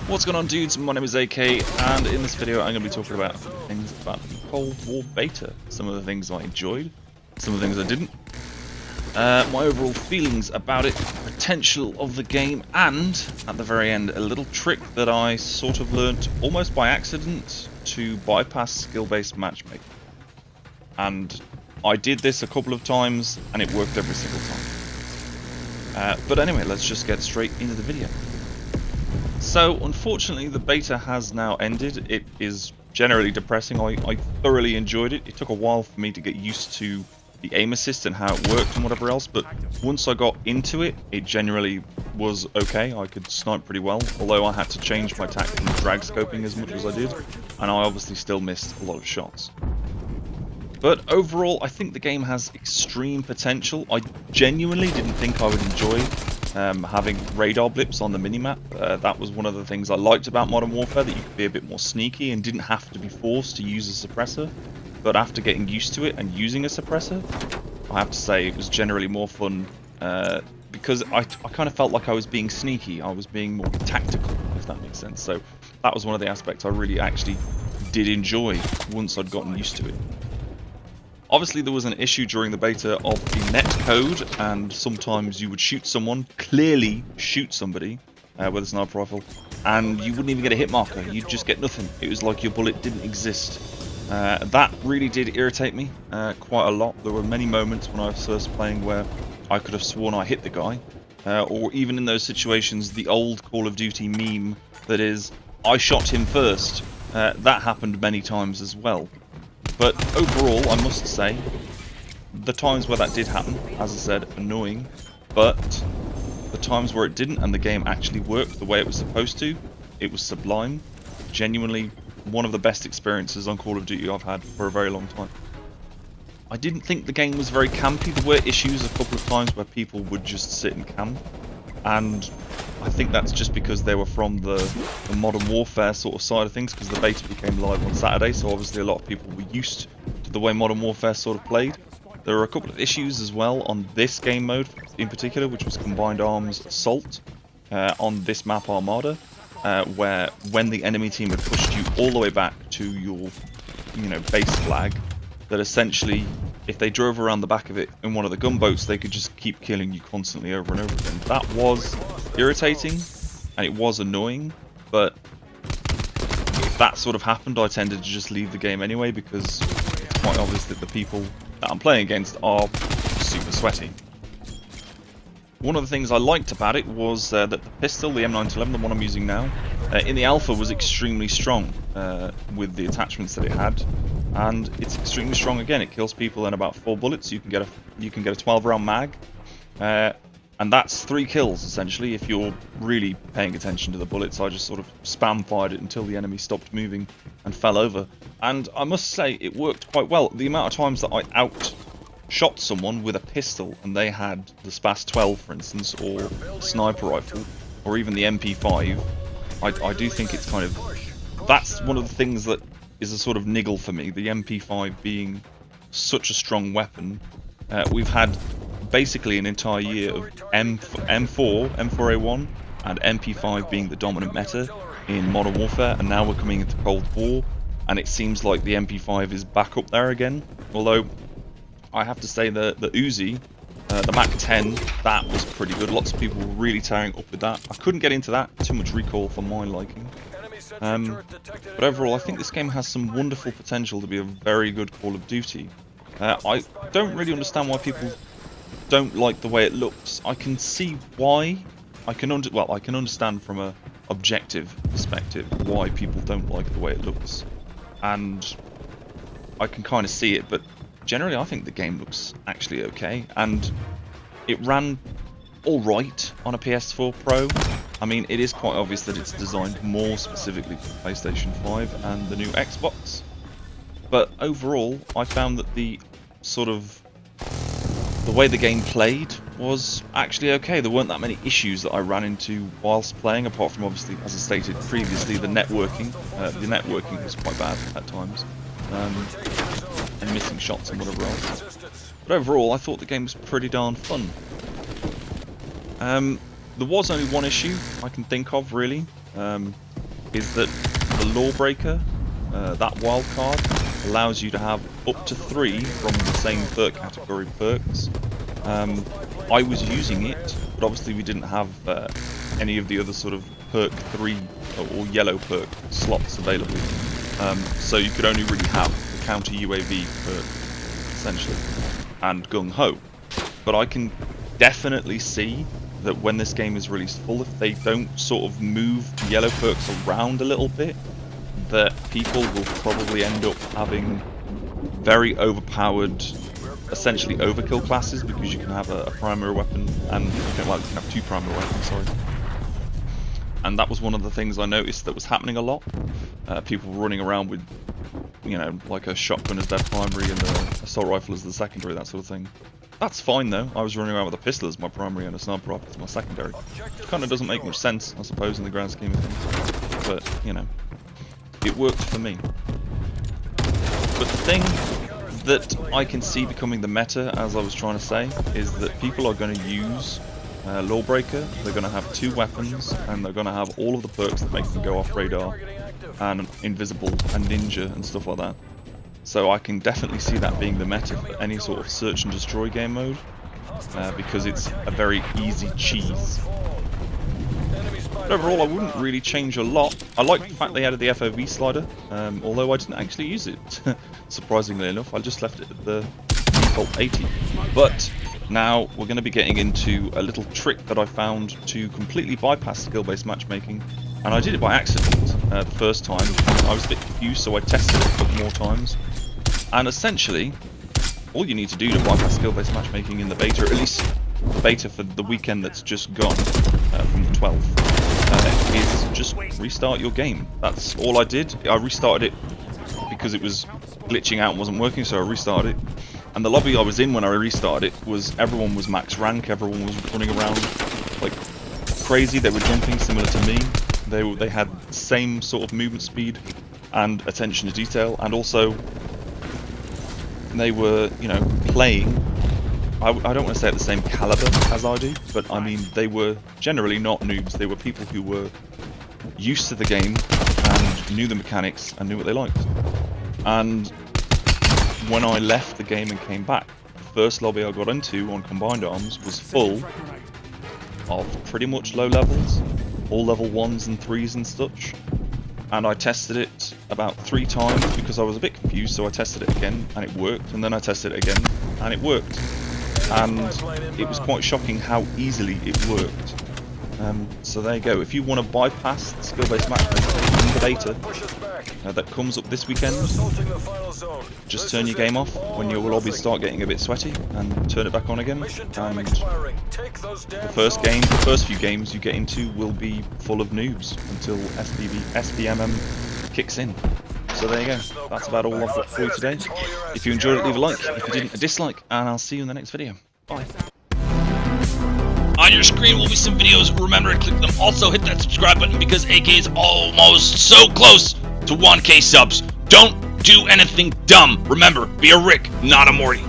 What's going on, dudes? My name is AK, and in this video I'm going to be talking about things about the Cold War beta. Some of the things I enjoyed, some of the things I didn't, my overall feelings about it, potential of the game, and at the very end a little trick that I sort of learnt almost by accident to bypass skill-based matchmaking. And I did this a couple of times and it worked every single time. But anyway, let's just get straight into the video. So, unfortunately, the beta has now ended. It is generally depressing. I thoroughly enjoyed it. It took a while for me to get used to the aim assist and how it worked and whatever else, but once I got into it, it generally was okay. I could snipe pretty well, although I had to change my tactic and drag scoping as much as I did, and I obviously still missed a lot of shots. But overall, I think the game has extreme potential. I genuinely didn't think I would enjoy having radar blips on the minimap. That was one of the things I liked about Modern Warfare, that you could be a bit more sneaky and didn't have to be forced to use a suppressor. But after getting used to it and using a suppressor, I have to say it was generally more fun because I kind of felt like I was being sneaky. I was being more tactical, if that makes sense. So that was one of the aspects I really actually did enjoy once I'd gotten used to it. Obviously, there was an issue during the beta of the net code, and sometimes you would shoot someone, clearly shoot somebody with a sniper rifle, and you wouldn't even get a hit marker. You'd just get nothing. It was like your bullet didn't exist. That really did irritate me quite a lot. There were many moments when I was first playing where I could have sworn I hit the guy, or even in those situations, the old Call of Duty meme that is, I shot him first. That happened many times as well. But overall, I must say, the times where that did happen, as I said, annoying, but the times where it didn't and the game actually worked the way it was supposed to, it was sublime. Genuinely one of the best experiences on Call of Duty I've had for a very long time. I didn't think the game was very campy. There were issues a couple of times where people would just sit and camp, and I think that's just because they were from the Modern Warfare sort of side of things, because the beta became live on Saturday, so obviously a lot of people were used to the way Modern Warfare sort of played. There were a couple of issues as well on this game mode in particular, which was Combined Arms Assault on this map Armada, where when the enemy team had pushed you all the way back to your base flag, that essentially if they drove around the back of it in one of the gunboats, they could just keep killing you constantly over and over again. That was irritating and it was annoying, but if that sort of happened, I tended to just leave the game anyway, because it's quite obvious that the people that I'm playing against are super sweaty. One of the things I liked about it was that the pistol, the M911, the one I'm using now, in the alpha was extremely strong with the attachments that it had, and it's extremely strong again. It kills people in about 4 bullets. You can get a 12-round mag, and that's 3 kills essentially if you're really paying attention to the bullets. I just sort of spam fired it until the enemy stopped moving and fell over, and I must say it worked quite well. The amount of times that I outshot someone with a pistol and they had the Sbmm 12, for instance, or sniper rifle, or even the MP5, I do think it's kind of, that's one of the things that is a sort of niggle for me, the MP5 being such a strong weapon. We've had basically an entire year of M4A1 and MP5 being the dominant meta in Modern Warfare, and now we're coming into Cold War and it seems like the MP5 is back up there again. Although I have to say the Uzi, the Mac 10, that was pretty good. Lots of people were really tearing up with that. I couldn't get into that, too much recoil for my liking. But overall, I think this game has some wonderful potential to be a very good Call of Duty. I don't really understand why people don't like the way it looks. I can see why. I can understand from a objective perspective why people don't like the way it looks, and I can kind of see it. But generally, I think the game looks actually okay, and it ran all right on a PS4 Pro. I mean, it is quite obvious that it's designed more specifically for PlayStation 5 and the new Xbox. But overall, I found that the way the game played was actually okay. There weren't that many issues that I ran into whilst playing, apart from obviously, as I stated previously, the networking. The networking was quite bad at times, and missing shots and whatever else. But overall, I thought the game was pretty darn fun. There was only one issue I can think of, really. is that the Lawbreaker, that wild card, allows you to have up to 3 from the same perk category perks. I was using it, but obviously we didn't have any of the other sort of perk 3 or yellow perk slots available. So you could only really have the counter UAV perk, essentially, and Gung Ho. But I can definitely see that when this game is released full, if they don't sort of move the yellow perks around a little bit, that people will probably end up having very overpowered, essentially overkill classes, because you can have a primary weapon and you can have 2 primary weapons, sorry. And that was one of the things I noticed that was happening a lot. People running around with, you know, like a shotgun as their primary and an assault rifle as the secondary, that sort of thing. That's fine though. I was running around with a pistol as my primary and a sniper rifle as my secondary. It kind of doesn't make much sense, I suppose, in the grand scheme of things. But, you know, it worked for me. But the thing that I can see becoming the meta, as I was trying to say, is that people are going to use Lawbreaker. They're going to have 2 weapons, and they're going to have all of the perks that make them go off radar, and invisible, and ninja, and stuff like that. So I can definitely see that being the meta for any sort of search and destroy game mode, because it's a very easy cheese. But overall, I wouldn't really change a lot. I like the fact they added the FOV slider, although I didn't actually use it, surprisingly enough. I just left it at the default 80. But now we're going to be getting into a little trick that I found to completely bypass skill-based matchmaking. And I did it by accident the first time. I was a bit confused, so I tested it a couple more times. And essentially, all you need to do to bypass skill-based matchmaking in the beta, or at least the beta for the weekend that's just gone, from the 12th, is just restart your game. That's all I did. I restarted it because it was glitching out and wasn't working, so I restarted it. And the lobby I was in when I restarted it was, everyone was max rank, everyone was running around like crazy, they were jumping similar to me. They had the same sort of movement speed and attention to detail, and also they were, you know, playing, I don't want to say at the same caliber as I do, but I mean they were generally not noobs. They were people who were used to the game and knew the mechanics and knew what they liked. And when I left the game and came back, the first lobby I got into on Combined Arms was full of pretty much low levels, all level 1s and 3s and such. And I tested it about 3 times because I was a bit confused, so I tested it again and it worked, and then I tested it again and it worked. And it was quite shocking how easily it worked. So there you go. If you want to bypass the skill-based matchmaking in the beta that comes up this weekend, just turn your game off when your lobbies start getting a bit sweaty and turn it back on again. And the first few games you get into will be full of noobs until SBMM kicks in. So there you go. That's about all I've got for you today. If you enjoyed it, leave a like. If you didn't, a dislike. And I'll see you in the next video. Bye. On your screen will be some videos. Remember to click them. Also hit that subscribe button because AK is almost so close to 1K subs. Don't do anything dumb. Remember, be a Rick, not a Morty.